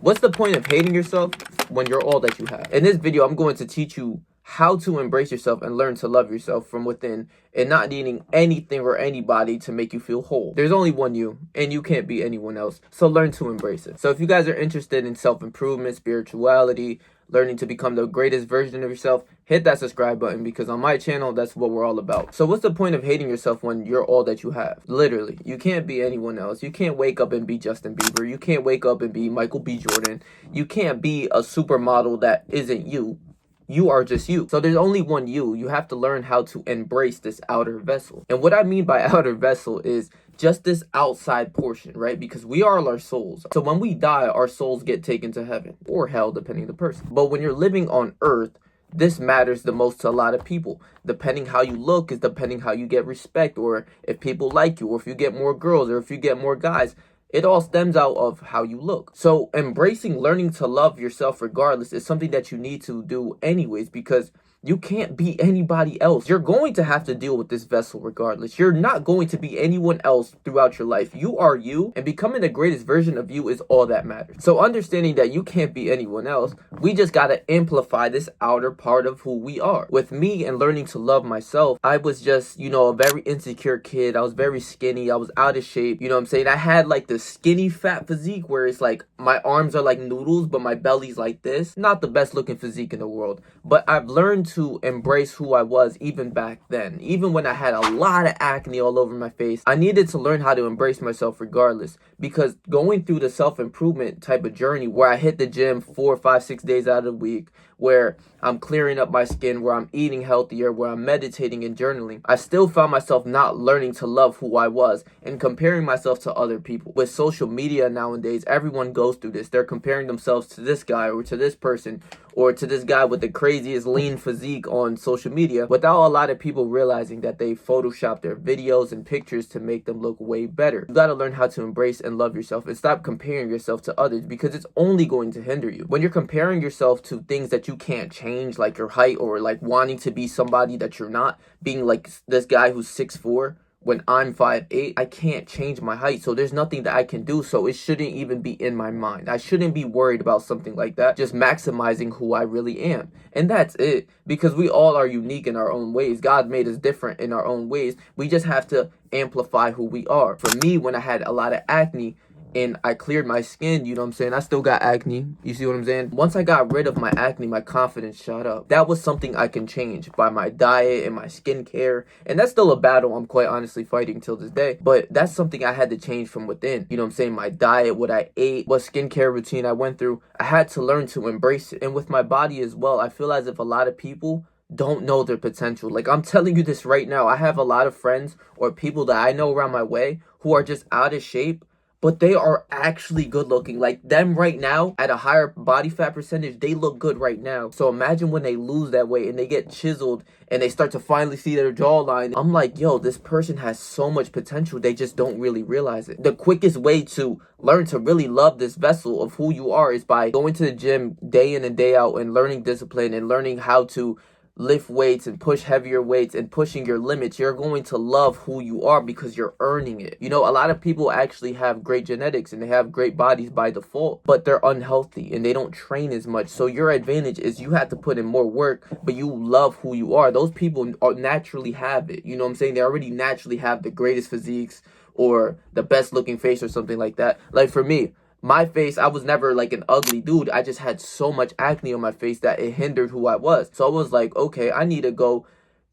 What's the point of hating yourself when you're all that you have? In this video, I'm going to teach you how to embrace yourself and learn to love yourself from within and not needing anything or anybody to make you feel whole. There's only one you, and you can't be anyone else. So learn to embrace it. So if you guys are interested in self-improvement, spirituality, learning to become the greatest version of yourself, hit that subscribe button, because on my channel, that's what we're all about. So what's the point of hating yourself when you're all that you have? Literally, you can't be anyone else. You can't wake up and be Justin Bieber. You can't wake up and be Michael B. Jordan. You can't be a supermodel that isn't you. You are just you. So there's only one you. You have to learn how to embrace this outer vessel. And what I mean by outer vessel is just this outside portion, right? Because we are our souls. So when we die, our souls get taken to heaven or hell, depending on the person. But when you're living on earth, this matters the most to a lot of people. Depending how you look is depending how you get respect, or if people like you, or if you get more girls, or if you get more guys. It all stems out of how you look. So embracing learning to love yourself regardless is something that you need to do anyways, because you can't be anybody else. You're going to have to deal with this vessel regardless. You're not going to be anyone else throughout your life. You are you, and becoming the greatest version of you is all that matters. So understanding that you can't be anyone else, we just got to amplify this outer part of who we are. With me and learning to love myself, I was just, a very insecure kid. I was very skinny. I was out of shape. You know what I'm saying? I had like the skinny fat physique where it's like my arms are like noodles, but my belly's like this. Not the best looking physique in the world, but I've learned to embrace who I was even back then. Even when I had a lot of acne all over my face, I needed to learn how to embrace myself regardless, because going through the self-improvement type of journey where I hit the gym 4, 5, 6 days out of the week, where I'm clearing up my skin, where I'm eating healthier, where I'm meditating and journaling, I still found myself not learning to love who I was and comparing myself to other people. With social media nowadays, everyone goes through this. They're comparing themselves to this guy or to this person or to this guy with the craziest lean physique on social media, without a lot of people realizing that they Photoshop their videos and pictures to make them look way better. You gotta learn how to embrace and love yourself and stop comparing yourself to others, because it's only going to hinder you. When you're comparing yourself to things that you can't change, like your height, or like wanting to be somebody that you're not, being like this guy who's 6'4", when I'm 5'8", I can't change my height, so there's nothing that I can do, so it shouldn't even be in my mind. I shouldn't be worried about something like that, just maximizing who I really am. And that's it, because we all are unique in our own ways. God made us different in our own ways. We just have to amplify who we are. For me, when I had a lot of acne, and I cleared my skin, you know what I'm saying? I still got acne. You see what I'm saying? Once I got rid of my acne, my confidence shot up. That was something I can change by my diet and my skincare. And that's still a battle I'm quite honestly fighting till this day. But that's something I had to change from within. You know what I'm saying? My diet, what I ate, what skincare routine I went through. I had to learn to embrace it. And with my body as well, I feel as if a lot of people don't know their potential. Like, I'm telling you this right now. I have a lot of friends or people that I know around my way who are just out of shape, but they are actually good looking. Like, them right now, at a higher body fat percentage, they look good right now. So imagine when they lose that weight and they get chiseled and they start to finally see their jawline. I'm like, yo, this person has so much potential. They just don't really realize it. The quickest way to learn to really love this vessel of who you are is by going to the gym day in and day out and learning discipline and learning how to lift weights and push heavier weights and pushing your limits. You're going to love who you are because you're earning it. A lot of people actually have great genetics and they have great bodies by default, but they're unhealthy and they don't train as much. So your advantage is you have to put in more work, but you love who you are. Those people naturally have it. You know what I'm saying? They already naturally have the greatest physiques or the best looking face or something like that. Like for me, my face, I was never like an ugly dude. I just had so much acne on my face that it hindered who I was. So I was like, okay, I need to go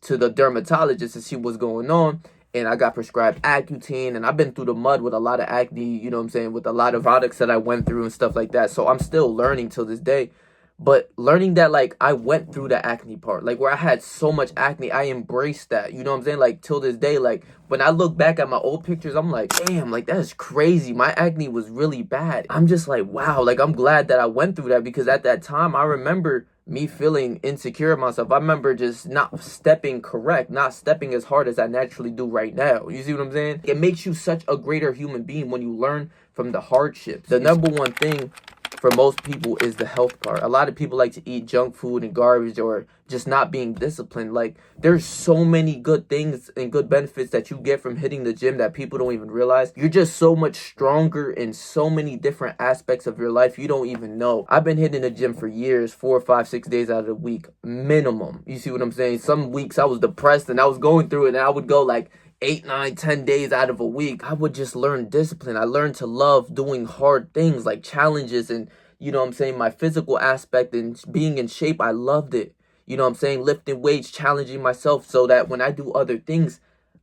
to the dermatologist to see what's going on. And I got prescribed Accutane, and I've been through the mud with a lot of acne, you know what I'm saying, with a lot of products that I went through and stuff like that. So I'm still learning till this day. But learning that, like, I went through the acne part, like where I had so much acne, I embraced that, you know what I'm saying? Like, till this day, like, when I look back at my old pictures, I'm like, damn, like, that is crazy. My acne was really bad. I'm just like, wow, like, I'm glad that I went through that, because at that time, I remember me feeling insecure of myself. I remember just not stepping correct, not stepping as hard as I naturally do right now. You see what I'm saying? It makes you such a greater human being when you learn from the hardships. The number one thing for most people is the health part. A lot of people like to eat junk food and garbage or just not being disciplined. Like, there's so many good things and good benefits that you get from hitting the gym that people don't even realize. You're just so much stronger in so many different aspects of your life you don't even know. I've been hitting the gym for years, 4, 5, 6 days out of the week minimum. You see what I'm saying? Some weeks I was depressed and I was going through it, and I would go like 8, 9, 10 days out of a week. I would just learn discipline. I learned to love doing hard things like challenges, and you know what I'm saying, my physical aspect and being in shape. I loved it. You know what I'm saying? Lifting weights, challenging myself so that when I do other things,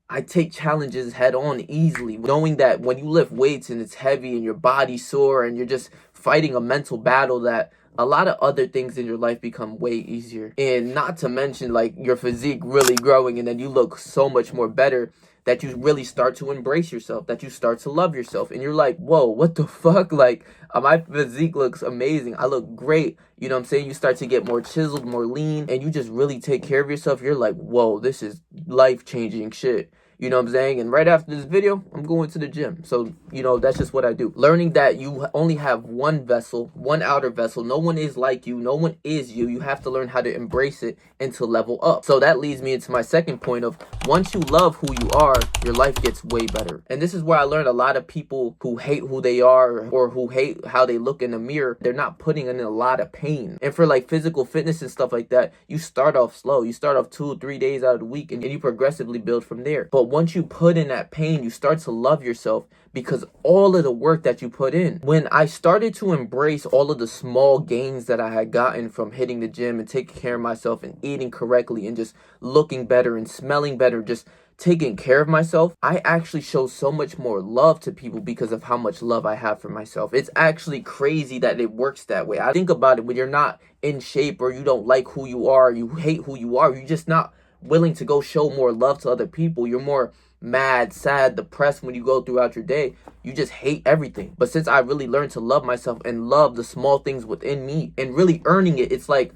I take challenges head on easily. Knowing that when you lift weights and it's heavy and your body's sore and you're just fighting a mental battle, that a lot of other things in your life become way easier. And not to mention, like, your physique really growing, and then you look so much more better, that you really start to embrace yourself, that you start to love yourself. And you're like, whoa, what the fuck? Like, my physique looks amazing. I look great. You know what I'm saying? You start to get more chiseled, more lean, and you just really take care of yourself. You're like, whoa, this is life-changing shit. You know what I'm saying? And right after this video, I'm going to the gym. So, you know, that's just what I do. Learning that you only have one vessel, one outer vessel. No one is like you. No one is you. You have to learn how to embrace it and to level up. So that leads me into my second point of, once you love who you are, your life gets way better. And this is where I learned a lot of people who hate who they are or who hate how they look in the mirror, they're not putting in a lot of pain. And for like physical fitness and stuff like that, you start off slow. You start off 2 or 3 days out of the week, and you progressively build from there. But once you put in that pain, you start to love yourself because all of the work that you put in. When I started to embrace all of the small gains that I had gotten from hitting the gym and taking care of myself and eating correctly and just looking better and smelling better, just taking care of myself, I actually show so much more love to people because of how much love I have for myself. It's actually crazy that it works that way. I think about it, when you're not in shape or you don't like who you are, you hate who you are, you're just not willing to go show more love to other people. You're more mad, sad, depressed when you go throughout your day. You just hate everything. But since I really learned to love myself and love the small things within me and really earning it, it's like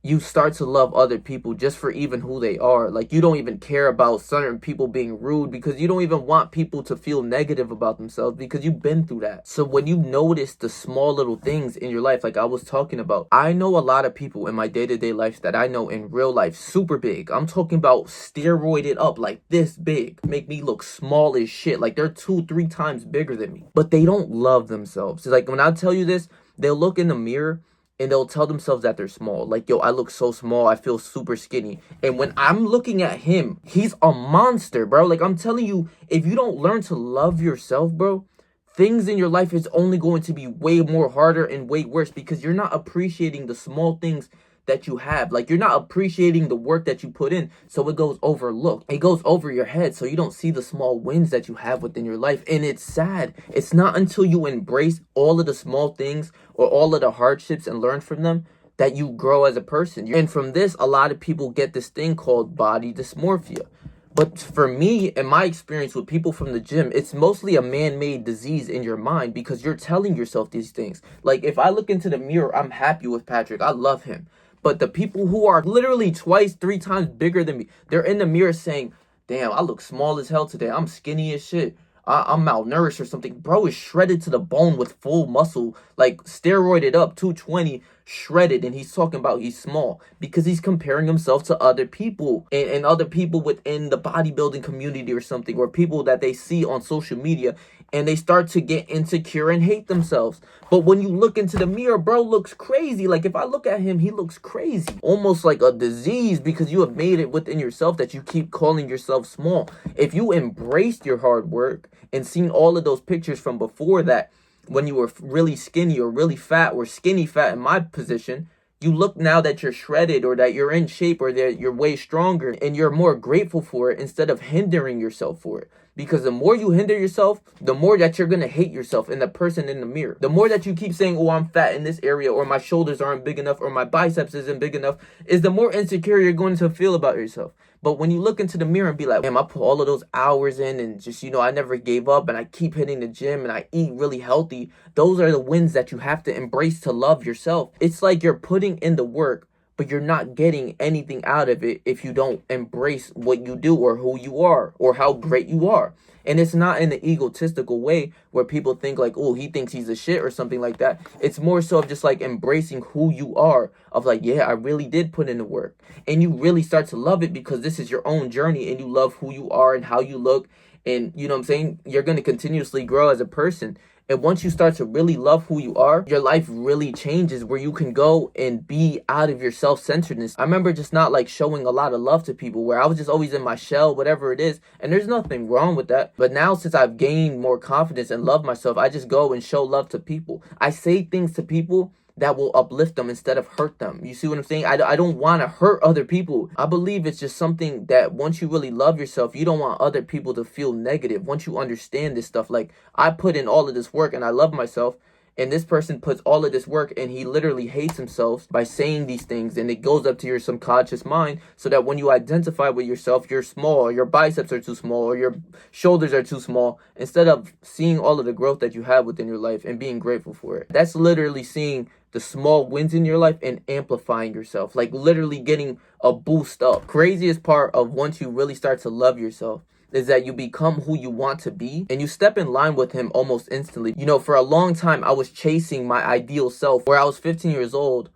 you start to love other people just for even who they are. Like, you don't even care about certain people being rude because you don't even want people to feel negative about themselves because you've been through that. So when you notice the small little things in your life, like I was talking about, I know a lot of people in my day-to-day life that I know in real life, super big. I'm talking about steroided up, like this big, make me look small as shit. Like, they're 2, 3 times bigger than me, but they don't love themselves. So like, when I tell you this, they'll look in the mirror and they'll tell themselves that they're small. Like, yo, I look so small. I feel super skinny. And when I'm looking at him, he's a monster, bro. Like, I'm telling you, if you don't learn to love yourself, bro, things in your life is only going to be way more harder and way worse because you're not appreciating the small things that you have. Like, you're not appreciating the work that you put in, so it goes overlooked. It goes over your head, so you don't see the small wins that you have within your life. And it's sad. It's not until you embrace all of the small things or all of the hardships and learn from them that you grow as a person. And from this, a lot of people get this thing called body dysmorphia. But for me, in my experience with people from the gym, it's mostly a man-made disease in your mind because you're telling yourself these things. Like, if I look into the mirror, I'm happy with Patrick. I love him. But the people who are literally 2, 3 times bigger than me, they're in the mirror saying, damn, I look small as hell today. I'm skinny as shit. I'm malnourished or something. Bro is shredded to the bone with full muscle, like steroided up, 220, shredded. And he's talking about he's small because he's comparing himself to other people and other people within the bodybuilding community or something, or people that they see on social media. And they start to get insecure and hate themselves. But when you look into the mirror, bro looks crazy. Like, if I look at him, he looks crazy. Almost like a disease because you have made it within yourself that you keep calling yourself small. If you embraced your hard work and seen all of those pictures from before that, when you were really skinny or really fat or skinny fat in my position, you look now that you're shredded or that you're in shape or that you're way stronger, and you're more grateful for it instead of hindering yourself for it. Because the more you hinder yourself, the more that you're going to hate yourself and the person in the mirror. The more that you keep saying, oh, I'm fat in this area, or my shoulders aren't big enough, or my biceps isn't big enough, is the more insecure you're going to feel about yourself. But when you look into the mirror and be like, damn, I put all of those hours in and just, I never gave up and I keep hitting the gym and I eat really healthy. Those are the wins that you have to embrace to love yourself. It's like you're putting in the work, but you're not getting anything out of it if you don't embrace what you do or who you are or how great you are. And it's not in an egotistical way where people think like, oh, he thinks he's a shit or something like that. It's more so of just like embracing who you are, of like, yeah, I really did put in the work. And you really start to love it because this is your own journey and you love who you are and how you look. And you know what I'm saying? You're going to continuously grow as a person. And once you start to really love who you are, your life really changes where you can go and be out of your self-centeredness. I remember just not like showing a lot of love to people where I was just always in my shell, whatever it is. And there's nothing wrong with that. But now since I've gained more confidence and love myself, I just go and show love to people. I say things to people that will uplift them instead of hurt them. You see what I'm saying? I don't want to hurt other people. I believe it's just something that once you really love yourself, you don't want other people to feel negative. Once you understand this stuff, like I put in all of this work and I love myself, and this person puts all of this work and he literally hates himself by saying these things, and it goes up to your subconscious mind so that when you identify with yourself, you're small, your biceps are too small, or your shoulders are too small, instead of seeing all of the growth that you have within your life and being grateful for it. That's literally seeing the small wins in your life and amplifying yourself, like literally getting a boost up. Craziest part of once you really start to love yourself is that you become who you want to be and you step in line with him almost instantly. You know, for a long time, I was chasing my ideal self where I was 15 years old,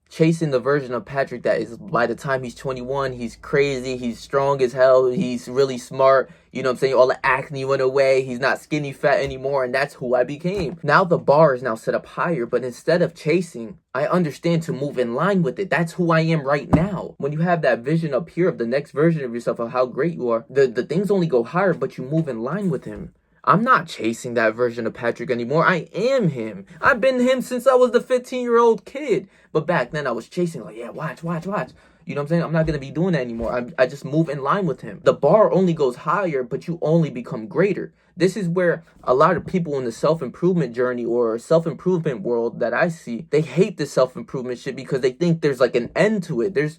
chasing the version of Patrick that is by the time he's 21, he's crazy, he's strong as hell, he's really smart, you know what I'm saying? All the acne went away, he's not skinny fat anymore, and that's who I became. Now the bar is now set up higher, but instead of chasing, I understand to move in line with it. That's who I am right now. When you have that vision up here of the next version of yourself, of how great you are, the things only go higher, but you move in line with him. I'm not chasing that version of Patrick anymore. I am him. I've been him since I was the 15-year-old kid. But back then I was chasing like, yeah, watch. You know what I'm saying? I'm not going to be doing that anymore. I just move in line with him. The bar only goes higher, but you only become greater. This is where a lot of people in the self-improvement journey or self-improvement world that I see, they hate the self-improvement shit because they think there's like an end to it. There's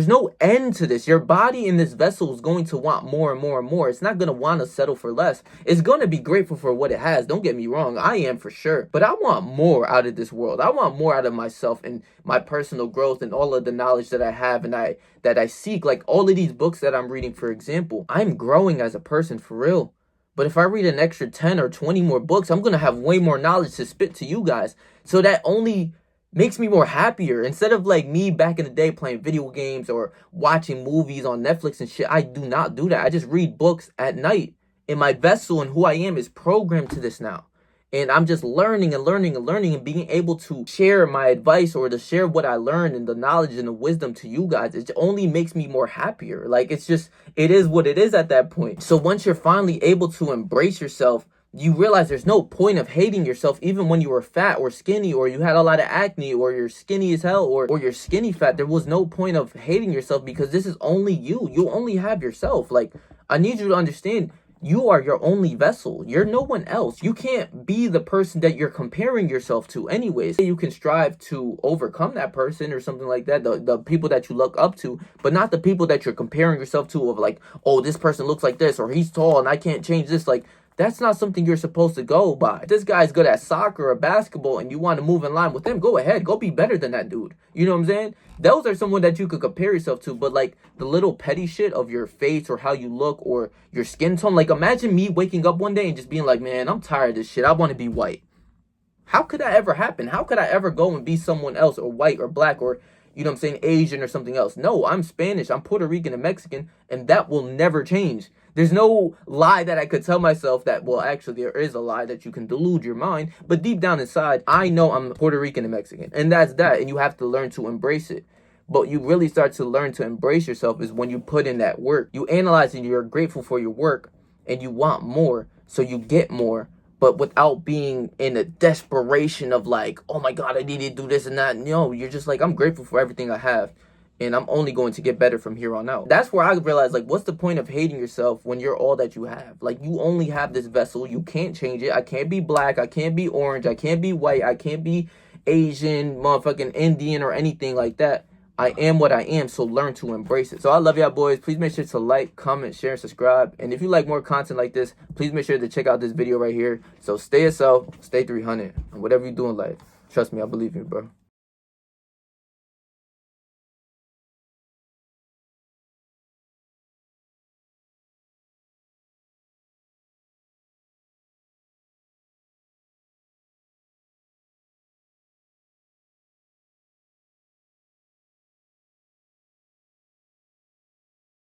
no end to this. Your body in this vessel is going to want more and more and more. It's not going to want to settle for less. It's going to be grateful for what it has. Don't get me wrong. I am for sure. But I want more out of this world. I want more out of myself and my personal growth and all of the knowledge that I have and that I seek. Like all of these books that I'm reading, for example, I'm growing as a person for real. But if I read an extra 10 or 20 more books, I'm going to have way more knowledge to spit to you guys. So that only makes me more happier. Instead of like me back in the day playing video games or watching movies on Netflix and shit, I do not do that. I just read books at night. And my vessel and who I am is programmed to this now. And I'm just learning and being able to share my advice or to share what I learned and the knowledge and the wisdom to you guys. It only makes me more happier. Like it is what it is at that point. So once you're finally able to embrace yourself, you realize there's no point of hating yourself even when you were fat or skinny or you had a lot of acne or you're skinny as hell or you're skinny fat. There was no point of hating yourself because this is only you. You only have yourself. Like, I need you to understand, you are your only vessel. You're no one else. You can't be the person that you're comparing yourself to anyways. You can strive to overcome that person or something like that, the people that you look up to, but not the people that you're comparing yourself to of like, oh, this person looks like this or he's tall and I can't change this. Like, that's not something you're supposed to go by. If this guy's good at soccer or basketball and you want to move in line with him, go ahead. Go be better than that dude. You know what I'm saying? Those are someone that you could compare yourself to. But like the little petty shit of your face or how you look or your skin tone. Like imagine me waking up one day and just being like, man, I'm tired of this shit. I want to be white. How could that ever happen? How could I ever go and be someone else or white or black or, you know what I'm saying, Asian or something else? No, I'm Spanish, I'm Puerto Rican and Mexican, and that will never change. There's no lie that I could tell myself that, well, actually, there is a lie that you can delude your mind, but deep down inside, I know I'm Puerto Rican and Mexican, and that's that, and you have to learn to embrace it. But you really start to learn to embrace yourself is when you put in that work. You analyze and you're grateful for your work, and you want more, so you get more, but without being in a desperation of like, oh my God, I need to do this and that. No, you're just like, I'm grateful for everything I have. And I'm only going to get better from here on out. That's where I realized, like, what's the point of hating yourself when you're all that you have? Like, you only have this vessel. You can't change it. I can't be black. I can't be orange. I can't be white. I can't be Asian, motherfucking Indian or anything like that. I am what I am, so learn to embrace it. So I love y'all boys. Please make sure to like, comment, share, and subscribe. And if you like more content like this, please make sure to check out this video right here. So stay yourself, stay 300, and whatever you do in life, trust me, I believe in you, bro.